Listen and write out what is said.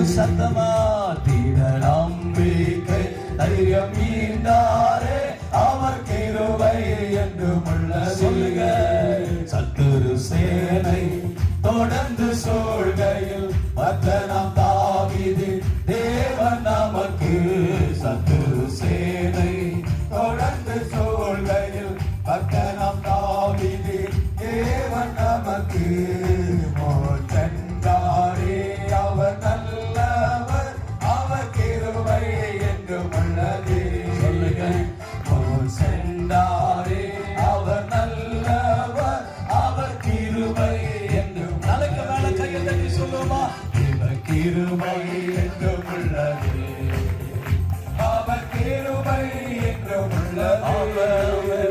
சத்தமா தீர நம்பிக்கை தைரியம் மீண்டாரே அவர் கிருபை என்றும் உள்ளது. சொல்லுங்க. சத்துரு சேனை தொடர்ந்து சூழ்கையில் பத்தனம் தாவீது தேவன் நமக்கு. சத்துரு சேனை தொடர்ந்து சூழ்கையில் பத்தனம் தாவீது தேவன் நமக்கு. சென்றாரே அவர் நல்லவர் அவர் கிருபை என்றும் உள்ளது. சொல்லுங்க. சென்றாரே அவர் நல்லவர் அவர் கிருபை என்றும். நாளைக்கு மேல கையை தட்டி சொல்லுமா, இவர் கிருபை என்றும் உள்ளது அவர் கிருபை என்றும் உள்ளது.